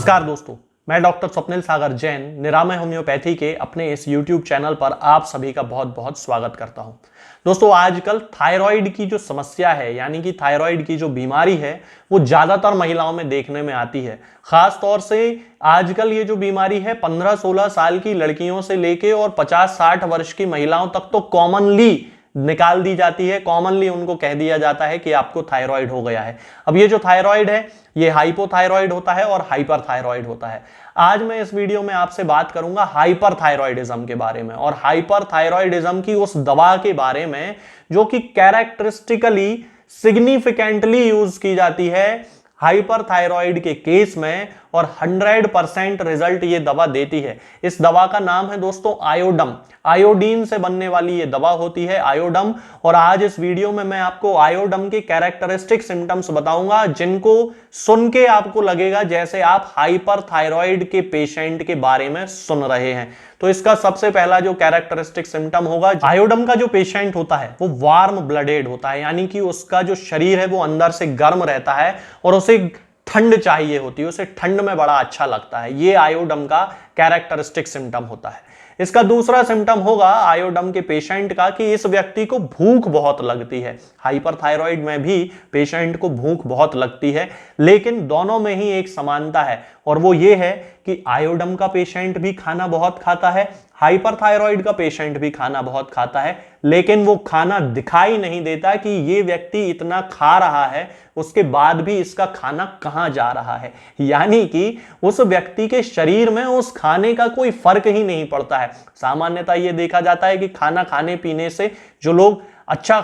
नमस्कार दोस्तों, मैं डॉक्टर स्वप्निल सागर जैन निरामय होम्योपैथी के अपने इस YouTube चैनल पर आप सभी का बहुत बहुत स्वागत करता हूं। दोस्तों, आजकल थायराइड की जो समस्या है यानी कि थायराइड की जो बीमारी है वो ज्यादातर महिलाओं में देखने में आती है। खास तौर से आजकल ये जो बीमारी है 15-16 साल की लड़कियों से लेके और 50-60 वर्ष की महिलाओं तक तो कॉमनली निकाल दी जाती है। कॉमनली उनको कह दिया जाता है कि आपको थायराइड हो गया है। अब ये जो थायराइड है ये हाइपोथायराइड होता है और हाइपरथायराइड होता है। आज मैं इस वीडियो में आपसे बात करूंगा हाइपरथायराइडिज्म के बारे में और हाइपरथायराइडिज्म की उस दवा के बारे में जो कि कैरेक्टरिस्टिकली सिग्निफिकेंटली यूज की जाती है हाइपरथायराइड के केस में और 100% रिजल्ट ये दवा देती है। इस दवा का नाम है दोस्तों आयोडम। आयोडीन से बनने वाली ये दवा होती है आयोडम। और आज इस वीडियो में मैं आपको आयोडम के कैरेक्टरिस्टिक सिम्टम्स बताऊंगा जिनको सुन के आपको लगेगा जैसे आप हाइपरथायराइड के पेशेंट के बारे में सुन रहे हैं। तो इसका सबसे पहला जो कैरेक्टरिस्टिक सिम्टम होगा, आयोडम का जो पेशेंट होता है वो वार्म ब्लडेड होता है, यानी कि उसका जो शरीर है वो अंदर से गर्म रहता है और उसे ठंड चाहिए होती है, उसे ठंड में बड़ा अच्छा लगता है। ये आयोडम का कैरेक्टरिस्टिक सिम्टम होता है। इसका दूसरा सिम्टम होगा आयोडम के पेशेंट का कि इस व्यक्ति को भूख बहुत लगती है। हाइपरथायराइड में भी पेशेंट को भूख बहुत लगती है, लेकिन दोनों में ही एक समानता है और वो ये है कि आयोडम का पेशेंट भी खाना बहुत खाता है, हाइपरथायराइड का पेशेंट भी खाना बहुत खाता है, लेकिन वो खाना दिखाई नहीं देता कि ये व्यक्ति इतना खा रहा है उसके बाद भी इसका खाना कहां जा रहा है। यानी कि उस व्यक्ति के शरीर में उस खाने का कोई फर्क ही नहीं पड़ता है। सामान्यतः ये देखा जाता है कि खाना खाने पीने से जो लोग अच्छा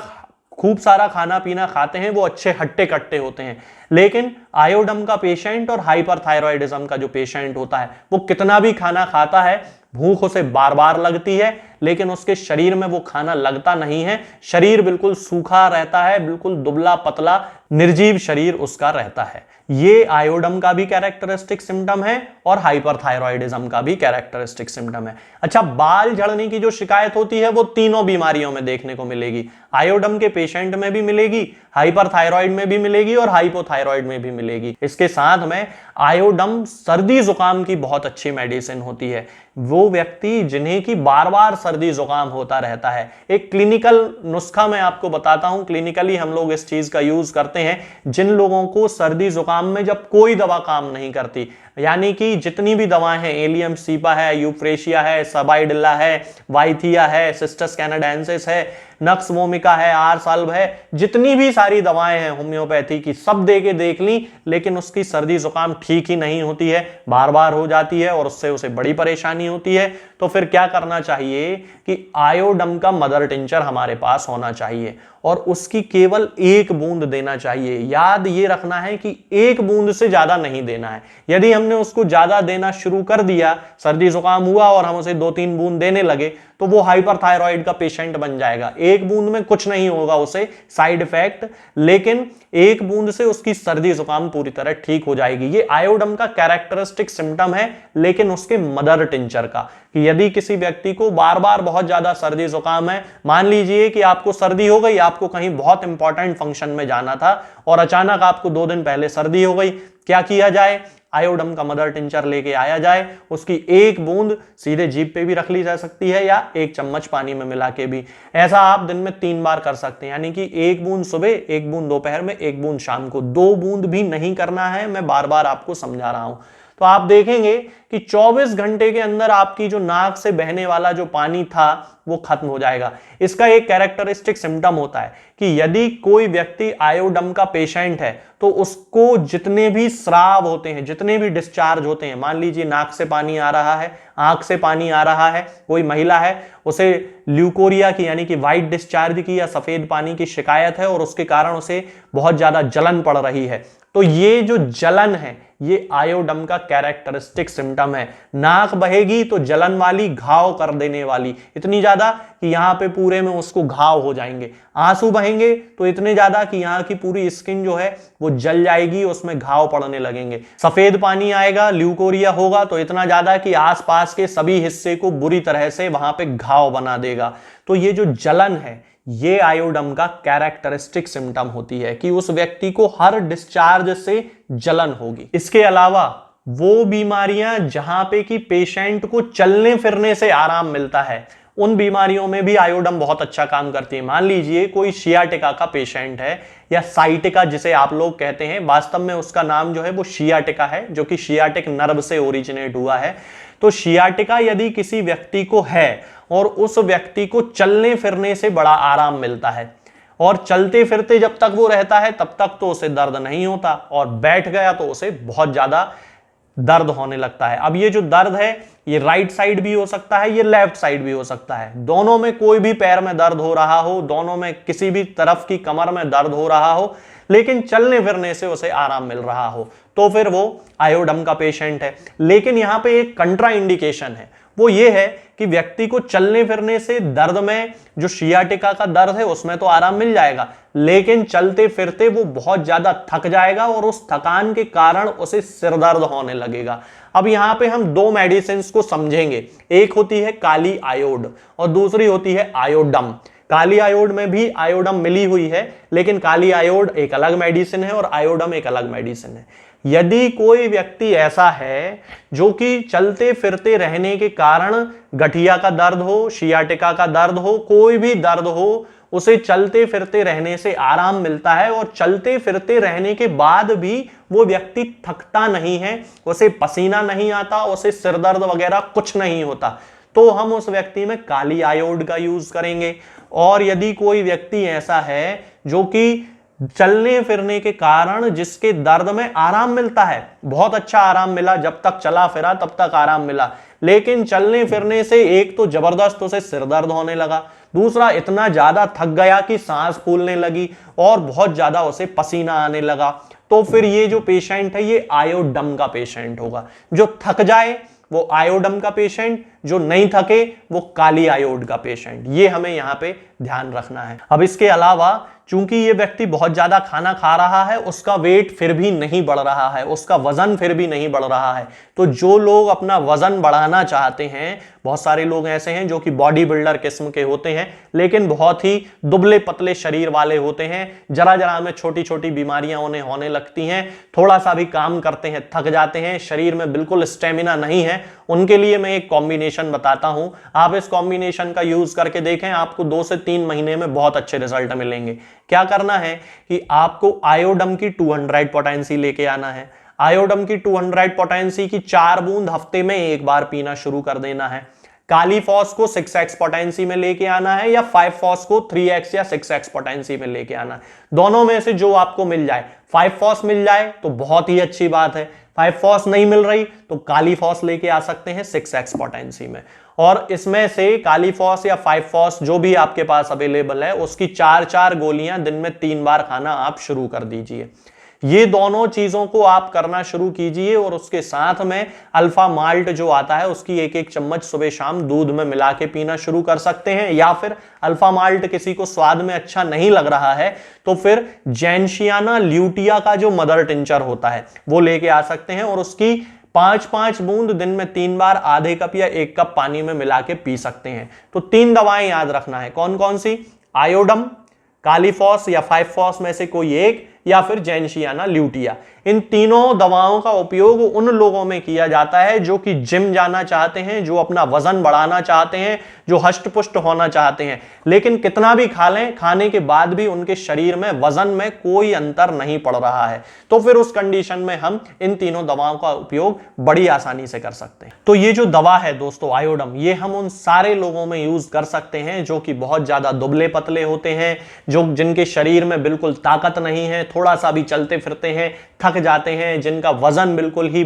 खूब सारा खाना पीना खाते हैं वो अच्छे हट्टे कट्टे होते हैं, लेकिन आयोडम का पेशेंट और हाइपरथायराइडिज्म का जो पेशेंट होता है वो कितना भी खाना खाता है, भूख उसे बार बार लगती है, लेकिन उसके शरीर में वो खाना लगता नहीं है। शरीर बिल्कुल सूखा रहता है, बिल्कुल दुबला पतला निर्जीव शरीर उसका रहता है। ये आयोडम का भी कैरेक्टरिस्टिक सिम्टम है और हाइपरथायराइडिज्म का भी कैरेक्टरिस्टिक सिम्टम है। अच्छा, बाल झड़ने की जो शिकायत होती है वो तीनों बीमारियों में देखने को मिलेगी। आयोडम के पेशेंट में भी मिलेगी, हाइपरथायराइड में भी मिलेगी और हाइपोथायराइड में भी मिलेगी। इसके साथ में आयोडम सर्दी जुकाम की बहुत अच्छी मेडिसिन होती है। वो व्यक्ति जिन्हें की बार बार सर्दी जुकाम होता रहता है, एक क्लिनिकल नुस्खा मैं आपको बताता हूं, क्लिनिकली हम लोग इस चीज का यूज करते हैं। जिन लोगों को सर्दी जुकाम में जब कोई दवा काम नहीं करती, यानी कि जितनी भी दवाएं हैं, एलियम सीपा है, यूफ्रेशिया है, सबाइडिला है, वाइथिया है, सिस्टस कैनाडेंसिस है, नक्स वोमिका है, आरसाल्व है, जितनी भी सारी दवाएं हैं होम्योपैथी की सब दे के देख ली, लेकिन उसकी सर्दी जुकाम ठीक ही नहीं होती है, बार बार हो जाती है और उससे उसे बड़ी परेशानी होती है। तो फिर क्या करना चाहिए कि आयोडम का मदर टिंचर हमारे पास होना चाहिए और उसकी केवल 1 बूंद देना चाहिए। याद ये रखना है कि 1 बूंद से ज्यादा नहीं देना है। यदि हमने उसको ज्यादा देना शुरू कर दिया, सर्दी जुकाम हुआ और हम उसे 2-3 बूंद देने लगे, तो वो हाइपरथायराइड का पेशेंट बन जाएगा। 1 बूंद में कुछ नहीं होगा उसे साइड इफेक्ट, लेकिन 1 बूंद से उसकी सर्दी जुकाम पूरी तरह ठीक हो जाएगी। ये आयोडम का कैरेक्टरिस्टिक सिम्टम है, लेकिन उसके मदर टिंचर का, कि यदि किसी व्यक्ति को बार बार बहुत ज्यादा सर्दी जुकाम है, मान लीजिए कि आपको सर्दी हो गई, आपको कहीं बहुत इंपॉर्टेंट फंक्शन में जाना था और अचानक आपको 2 दिन पहले सर्दी हो गई, क्या किया जाए? आयोडम का मदर टिंचर लेके आया जाए, उसकी 1 बूंद सीधे जीभ पे भी रख ली जा सकती है या 1 चम्मच पानी में मिला के भी। ऐसा आप दिन में 3 बार कर सकते हैं, यानी कि 1 बूंद सुबह, 1 बूंद दोपहर में, 1 बूंद शाम को। 2 बूंद भी नहीं करना है, मैं बार बार आपको समझा रहा हूं। तो आप देखेंगे कि 24 घंटे के अंदर आपकी जो नाक से बहने वाला जो पानी था वो खत्म हो जाएगा। इसका एक कैरेक्टरिस्टिक सिम्टम होता है कि यदि कोई व्यक्ति आयोडम का पेशेंट है तो उसको जितने भी स्राव होते हैं, जितने भी डिस्चार्ज होते हैं, मान लीजिए नाक से पानी आ रहा है, आंख से पानी आ रहा है, कोई महिला है उसे ल्यूकोरिया की यानी कि व्हाइट डिस्चार्ज की या सफेद पानी की शिकायत है और उसके कारण उसे बहुत ज्यादा जलन पड़ रही है, तो ये जो जलन है ये आयोडम का कैरेक्टरिस्टिक सिम्टम है। नाक बहेगी तो जलन वाली, घाव कर देने वाली, इतनी ज्यादा कि यहां पे पूरे में उसको घाव हो जाएंगे। आंसू बहेंगे तो इतने ज्यादा कि यहां की पूरी स्किन जो है वो जल जाएगी, उसमें घाव पड़ने लगेंगे। सफेद पानी आएगा, ल्यूकोरिया होगा तो इतना ज्यादा कि आसपास के सभी हिस्से को बुरी तरह से वहां पे घाव बना देगा। तो ये जो जलन है ये आयोडम का कैरेक्टरिस्टिक सिम्टम होती है कि उस व्यक्ति को हर डिस्चार्ज से जलन होगी। इसके अलावा वो बीमारियां जहां पे कि पेशेंट को चलने फिरने से आराम मिलता है, उन बीमारियों में भी आयोडम बहुत अच्छा काम करती है। मान लीजिए कोई शियाटिका का पेशेंट है, या साइटिका जिसे आप लोग कहते हैं, वास्तव में उसका नाम जो है वो शियाटिका है, जो कि शियाटिक नर्व से ओरिजिनेट हुआ है। तो शियाटिका यदि किसी व्यक्ति को है और उस व्यक्ति को चलने फिरने से बड़ा आराम मिलता है, और चलते फिरते जब तक वो रहता है तब तक तो उसे दर्द नहीं होता, और बैठ गया तो उसे बहुत ज्यादा दर्द होने लगता है। अब ये जो दर्द है ये राइट साइड भी हो सकता है, ये लेफ्ट साइड भी हो सकता है, दोनों में कोई भी पैर में दर्द हो रहा हो, दोनों में किसी भी तरफ की कमर में दर्द हो रहा हो, लेकिन चलने फिरने से उसे आराम मिल रहा हो, तो फिर वो आयोडम का पेशेंट है। लेकिन यहां पे एक कंट्रा इंडिकेशन है, वो ये है कि व्यक्ति को चलने फिरने से दर्द में, जो शियाटिका का दर्द है उसमें तो आराम मिल जाएगा, लेकिन चलते फिरते वो बहुत ज्यादा थक जाएगा और उस थकान के कारण उसे सिर दर्द होने लगेगा। अब यहां पे हम दो मेडिसिन को समझेंगे, एक होती है काली आयोड और दूसरी होती है आयोडम। काली आयोड में भी आयोडम मिली हुई है, लेकिन काली आयोड एक अलग मेडिसिन है और आयोडम एक अलग मेडिसिन है। यदि कोई व्यक्ति ऐसा है जो कि चलते फिरते रहने के कारण गठिया का दर्द हो, शियाटिका का दर्द हो, कोई भी दर्द हो, उसे चलते फिरते रहने से आराम मिलता है और चलते फिरते रहने के बाद भी वो व्यक्ति थकता नहीं है, उसे पसीना नहीं आता, उसे सिर दर्द वगैरह कुछ नहीं होता, तो हम उस व्यक्ति में काली आयोड का यूज करेंगे। और यदि कोई व्यक्ति ऐसा है जो कि चलने फिरने के कारण जिसके दर्द में आराम मिलता है, बहुत अच्छा आराम मिला, जब तक चला फिरा तब तक आराम मिला, लेकिन चलने फिरने से एक तो जबरदस्त उसे सिर दर्द होने लगा, दूसरा इतना ज्यादा थक गया कि सांस फूलने लगी और बहुत ज्यादा उसे पसीना आने लगा, तो फिर ये जो पेशेंट है ये आयोडम का पेशेंट होगा। जो थक जाए वो आयोडम का पेशेंट, जो नहीं थके वो काली आयोड का पेशेंट। ये हमें यहां पे ध्यान रखना है। अब इसके अलावा चूंकि ये व्यक्ति बहुत ज्यादा खाना खा रहा है, उसका वेट फिर भी नहीं बढ़ रहा है, उसका वजन फिर भी नहीं बढ़ रहा है, तो जो लोग अपना वजन बढ़ाना चाहते हैं, बहुत सारे लोग ऐसे हैं जो कि बॉडी बिल्डर किस्म के होते हैं लेकिन बहुत ही दुबले पतले शरीर वाले होते हैं, जरा जरा में छोटी छोटी बीमारियां उन्हें होने लगती हैं, थोड़ा सा भी काम करते हैं थक जाते हैं, शरीर में बिल्कुल स्टेमिना नहीं है, उनके लिए मैं एक कॉम्बिनेशन बताता हूं। आप इस कॉम्बिनेशन का यूज करके देखें, आपको 2 से 3 महीने में बहुत अच्छे रिजल्ट मिलेंगे। क्या करना है कि आपको आयोडम की 200 पोटेंसी लेके आना है। आयोडम की 200 पोटेंसी की 4 बूंद हफ्ते में एक बार पीना शुरू कर देना है। काली फॉस को 6x पोटेंसी में लेके आना है, या 5 फॉस को 3x या 6x पोटेंसी में लेके आना है। दोनों में से जो आपको मिल जाए, 5 फॉस मिल जाए तो बहुत ही अच्छी बात है, 5 फॉस नहीं मिल रही तो काली फॉस लेके आ सकते हैं 6x पोटेंसी में। और इसमें से काली फॉस या 5 फॉस जो भी आपके पास अवेलेबल है, उसकी 4-4 गोलियां दिन में 3 बार खाना आप शुरू कर दीजिए। ये दोनों चीजों को आप करना शुरू कीजिए, और उसके साथ में अल्फा माल्ट जो आता है उसकी 1-1 चम्मच सुबह शाम दूध में मिला के पीना शुरू कर सकते हैं। या फिर अल्फा माल्ट किसी को स्वाद में अच्छा नहीं लग रहा है तो फिर जेंशियाना ल्यूटिया का जो मदर टिंचर होता है वो लेके आ सकते हैं, और उसकी 5-5 बूंद दिन में 3 बार आधे कप या 1 कप पानी में मिला के पी सकते हैं। तो 3 दवाएं याद रखना है, कौन कौन सी? आयोडम, काली फॉस या 5 फॉस में से कोई एक, या फिर जेंशियाना ल्यूटिया। इन तीनों दवाओं का उपयोग उन लोगों में किया जाता है जो कि जिम जाना चाहते हैं, जो अपना वजन बढ़ाना चाहते हैं, जो हष्ट पुष्ट होना चाहते हैं, लेकिन कितना भी खा लें, खाने के बाद भी उनके शरीर में वजन में कोई अंतर नहीं पड़ रहा है, तो फिर उस कंडीशन में हम इन तीनों दवाओं का उपयोग बड़ी आसानी से कर सकते हैं। तो ये जो दवा है दोस्तों आयोडम, ये हम उन सारे लोगों में यूज कर सकते हैं जो कि बहुत ज्यादा दुबले पतले होते हैं, जो जिनके शरीर में बिल्कुल ताकत नहीं है, थोड़ा सा भी चलते फिरते हैं थक जाते हैं, जिनका वजन बिल्कुल ही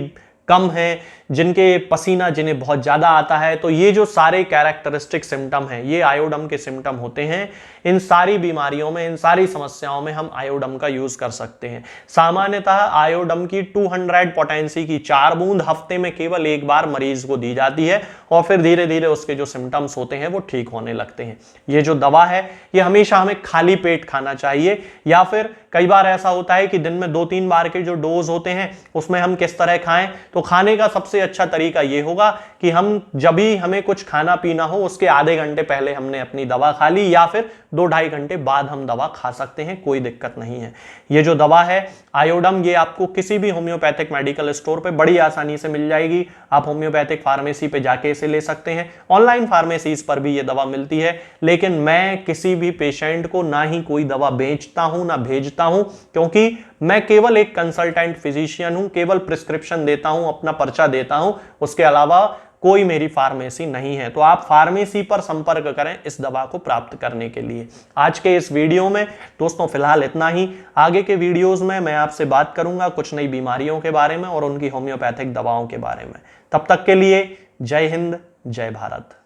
कम है, जिनके पसीना जिन्हें बहुत ज्यादा आता है। तो ये जो सारे कैरेक्टरिस्टिक सिम्टम हैं ये आयोडम के सिम्टम होते हैं। इन सारी बीमारियों में, इन सारी समस्याओं में हम आयोडम का यूज कर सकते हैं। सामान्यतः आयोडम की 200 पोटेंसी की 4 बूंद हफ्ते में केवल एक बार मरीज को दी जाती है, और फिर धीरे धीरे उसके जो सिम्टम्स होते हैं वो ठीक होने लगते हैं। ये जो दवा है ये हमेशा हमें खाली पेट खाना चाहिए, या फिर कई बार ऐसा होता है कि दिन में 2-3 बार के जो डोज होते हैं उसमें हम किस तरह खाएं, तो खाने का सबसे अच्छा तरीका ये होगा कि हम जब भी हमें कुछ खाना पीना हो उसके आधे घंटे पहले हमने अपनी दवा खा ली, या फिर 2-2.5 घंटे बाद हम दवा खा सकते हैं, कोई दिक्कत नहीं है। ये जो दवा है आयोडम, ये आपको किसी भी होम्योपैथिक मेडिकल स्टोर पे बड़ी आसानी से मिल जाएगी। आप होम्योपैथिक फार्मेसी पे जाके इसे ले सकते हैं, ऑनलाइन फार्मेसीज पर भी ये दवा मिलती है। लेकिन मैं किसी भी पेशेंट को ना ही कोई दवा बेचता हूं ना भेजता हूं, क्योंकि मैं केवल एक कंसल्टेंट फिजिशियन हूं, केवल प्रिस्क्रिप्शन देता हूं, अपना पर्चा देता हूं, उसके अलावा कोई मेरी फार्मेसी नहीं है। तो आप फार्मेसी पर संपर्क करें इस दवा को प्राप्त करने के लिए। आज के इस वीडियो में दोस्तों फिलहाल इतना ही। आगे के वीडियोस में मैं आपसे बात करूंगा कुछ नई बीमारियों के बारे में और उनकी होम्योपैथिक दवाओं के बारे में। तब तक के लिए जय हिंद, जय भारत।